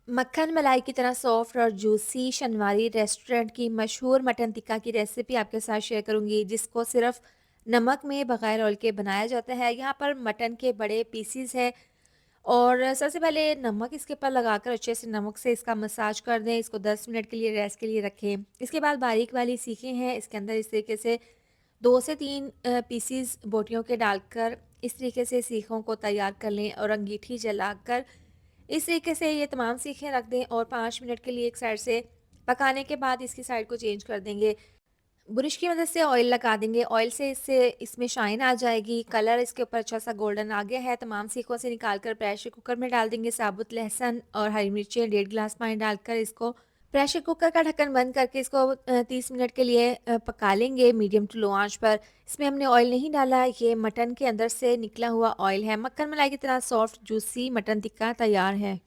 मक्खन मलाई की तरह सॉफ्ट और जूसी शनवारी रेस्टोरेंट की मशहूर मटन टिक्का की रेसिपी आपके साथ शेयर करूंगी, जिसको सिर्फ नमक में बगैर ऑयल के बनाया जाता है। यहाँ पर मटन के बड़े पीसीज है और सबसे पहले नमक इसके ऊपर लगाकर अच्छे से नमक से इसका मसाज कर दें। इसको 10 मिनट के लिए रेस्ट के लिए रखें। इसके बाद बारीक वाली सीखें हैं, इसके अंदर इस तरीके से 2 से 3 पीसीज बोटियों के डालकर इस तरीके से सीखों को तैयार कर लें और अंगीठी जलाकर इस तरीके से ये तमाम सीखें रख दें और 5 मिनट के लिए एक साइड से पकाने के बाद इसकी साइड को चेंज कर देंगे। बुरश की मदद से ऑयल लगा देंगे। ऑयल से इससे इसमें शाइन आ जाएगी। कलर इसके ऊपर अच्छा-सा गोल्डन आ गया है। तमाम सीखों से निकाल कर प्रेशर कुकर में डाल देंगे। साबुत लहसुन और हरी मिर्चें 1.5 गिलास पानी डालकर इसको प्रेशर कुकर का ढक्कन बंद करके इसको 30 मिनट के लिए पका लेंगे मीडियम टू लो आँच पर। इसमें हमने ऑयल नहीं डाला, ये मटन के अंदर से निकला हुआ ऑयल है। मक्खन मलाई की तरह सॉफ्ट जूसी मटन टिक्का तैयार है।